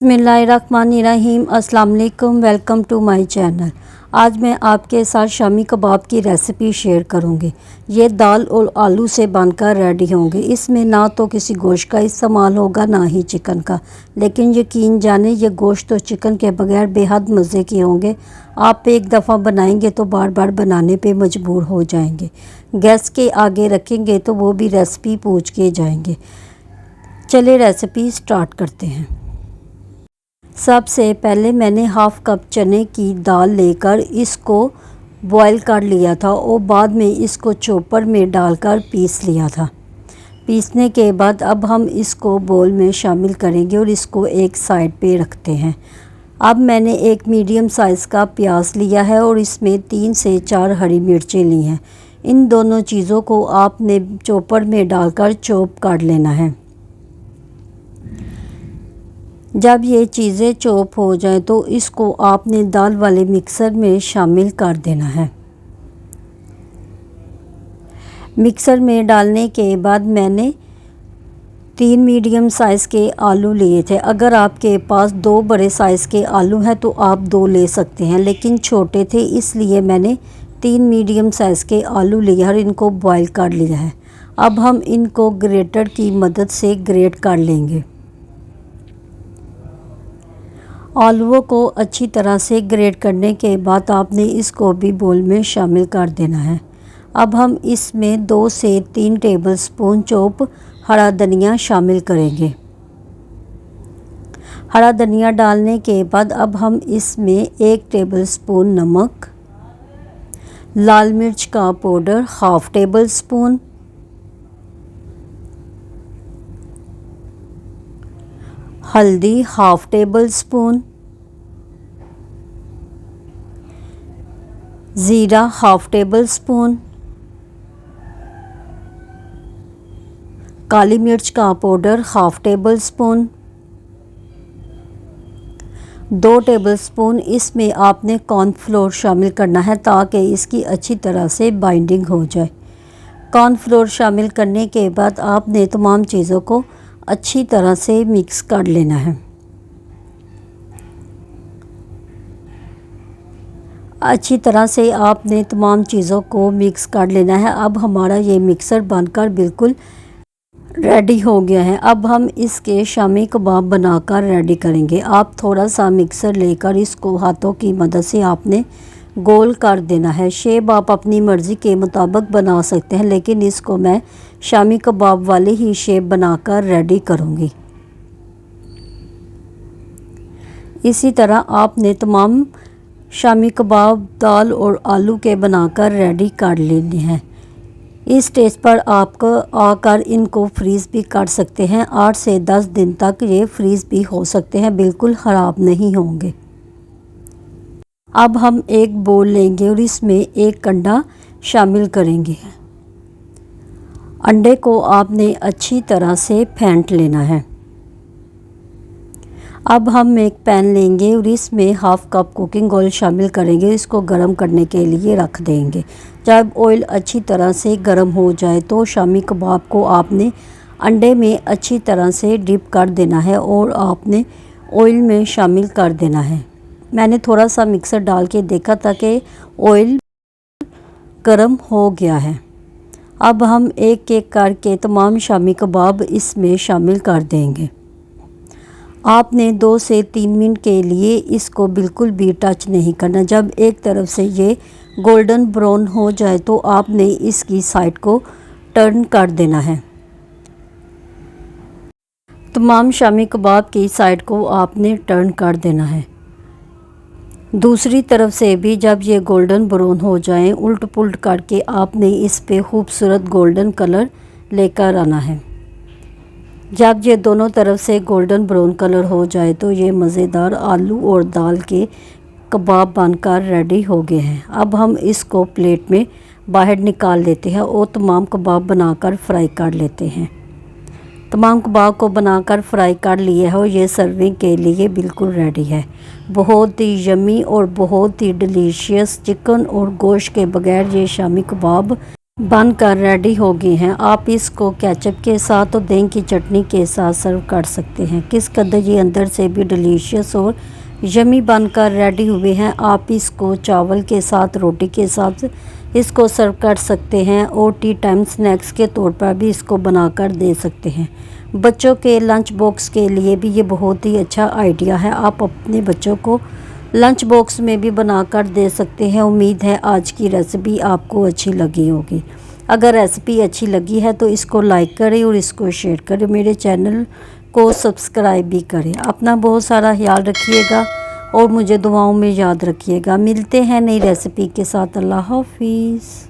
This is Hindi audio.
बिस्मिल्लाहिर्रहमानिर्रहीम। अस्सलाम वालेकुम। Welcome to my channel. आज मैं आपके साथ शामी कबाब की रेसिपी शेयर करूंगी। ये दाल और आलू से बनकर रेडी होंगे। इसमें ना तो किसी गोश्त का इस्तेमाल होगा ना ही चिकन का, लेकिन यकीन जाने ये गोश्त और चिकन के बगैर बेहद मज़े के होंगे। आप एक दफ़ा बनाएंगे तो बार बार बनाने पे मजबूर हो जाएंगे। गैस के आगे रखेंगे तो वो भी रेसिपी पूछ के जाएंगे। चले रेसिपी स्टार्ट करते हैं। सबसे पहले मैंने हाफ़ कप चने की दाल लेकर इसको बॉईल कर लिया था और बाद में इसको चॉपर में डालकर पीस लिया था। पीसने के बाद अब हम इसको बोल में शामिल करेंगे और इसको एक साइड पे रखते हैं। अब मैंने एक मीडियम साइज़ का प्याज लिया है और इसमें 3 से 4 हरी मिर्चें ली हैं। इन दोनों चीज़ों को आपने चॉपर में डालकर चॉप कर लेना है। जब ये चीज़ें चॉप हो जाएं तो इसको आपने दाल वाले मिक्सर में शामिल कर देना है। मिक्सर में डालने के बाद मैंने 3 मीडियम साइज़ के आलू लिए थे। अगर आपके पास 2 बड़े साइज़ के आलू हैं तो आप 2 ले सकते हैं, लेकिन छोटे थे इसलिए मैंने 3 मीडियम साइज़ के आलू लिए और इनको बॉईल कर लिया है। अब हम इनको ग्रेटर की मदद से ग्रेट कर लेंगे। आलूओं को अच्छी तरह से ग्रेट करने के बाद आपने इसको भी बोल में शामिल कर देना है। अब हम इसमें 2 से 3 टेबलस्पून चॉप हरा धनिया शामिल करेंगे। हरा धनिया डालने के बाद अब हम इसमें 1 टेबलस्पून नमक, लाल मिर्च का पाउडर हाफ़ टेबलस्पून, हल्दी हाफ़ टेबलस्पून, ज़ीरा हाफ़ टेबलस्पून, काली मिर्च का पाउडर हाफ़ टेबलस्पून, 2 टेबलस्पून इसमें आपने कॉर्नफ्लोर शामिल करना है ताकि इसकी अच्छी तरह से बाइंडिंग हो जाए। कॉर्नफ्लोर शामिल करने के बाद आपने तमाम चीज़ों को अच्छी तरह से मिक्स कर लेना है। अच्छी तरह से आपने तमाम चीज़ों को मिक्स कर लेना है। अब हमारा ये मिक्सर बनकर बिल्कुल रेडी हो गया है। अब हम इसके शामी कबाब बनाकर रेडी करेंगे। आप थोड़ा सा मिक्सर लेकर इसको हाथों की मदद से आपने गोल कर देना है। शेप आप अपनी मर्ज़ी के मुताबिक बना सकते हैं, लेकिन इसको मैं शामी कबाब वाले ही शेप बनाकर रेडी करूँगी। इसी तरह आपने तमाम शामी कबाब दाल और आलू के बनाकर रेडी कर लेने हैं। इस स्टेज पर आपको आकर इनको फ्रीज़ भी कर सकते हैं। 8 से 10 दिन तक ये फ्रीज़ भी हो सकते हैं, बिल्कुल ख़राब नहीं होंगे। अब हम एक बोल लेंगे और इसमें एक अंडा शामिल करेंगे। अंडे को आपने अच्छी तरह से फेंट लेना है। अब हम एक पैन लेंगे और इसमें हाफ़ कप कुकिंग ऑयल शामिल करेंगे। इसको गर्म करने के लिए रख देंगे। जब ऑयल अच्छी तरह से गर्म हो जाए तो शामी कबाब को आपने अंडे में अच्छी तरह से डिप कर देना है और आपने ऑयल में शामिल कर देना है। मैंने थोड़ा सा मिक्सर डाल के देखा था कि ऑयल गर्म हो गया है। अब हम एक एक करके तमाम शामी कबाब इसमें शामिल कर देंगे। आपने 2 से 3 मिनट के लिए इसको बिल्कुल भी टच नहीं करना। जब एक तरफ से ये गोल्डन ब्राउन हो जाए तो आपने इसकी साइड को टर्न कर देना है। तमाम शामी कबाब की साइड को आपने टर्न कर देना है। दूसरी तरफ से भी जब ये गोल्डन ब्राउन हो जाएं, उल्ट पुल्ट करके आपने इस पे खूबसूरत गोल्डन कलर लेकर आना है। जब ये दोनों तरफ से गोल्डन ब्राउन कलर हो जाए तो ये मज़ेदार आलू और दाल के कबाब बनकर रेडी हो गए हैं। अब हम इसको प्लेट में बाहर निकाल लेते हैं और तमाम कबाब बनाकर फ्राई कर लेते हैं। तमाम कबाब को बनाकर फ्राई कर लिए है और ये सर्विंग के लिए बिल्कुल रेडी है। बहुत ही यम्मी और बहुत ही डिलीशियस चिकन और गोश्त के बगैर ये शामी कबाब बनकर रेडी हो गए हैं। आप इसको केचप के साथ और दही की चटनी के साथ सर्व कर सकते हैं। किस कदर ये अंदर से भी डिलीशियस और यमी बनकर रेडी हुए हैं। आप इसको चावल के साथ, रोटी के साथ इसको सर्व कर सकते हैं और टी टाइम स्नैक्स के तौर पर भी इसको बनाकर दे सकते हैं। बच्चों के लंच बॉक्स के लिए भी ये बहुत ही अच्छा आइडिया है। आप अपने बच्चों को लंच बॉक्स में भी बनाकर दे सकते हैं। उम्मीद है आज की रेसिपी आपको अच्छी लगी होगी। अगर रेसिपी अच्छी लगी है तो इसको लाइक करें और इसको शेयर करें। मेरे चैनल को सब्सक्राइब भी करें। अपना बहुत सारा ख्याल रखिएगा और मुझे दुआओं में याद रखिएगा। मिलते हैं नई रेसिपी के साथ। अल्लाह हाफिज़।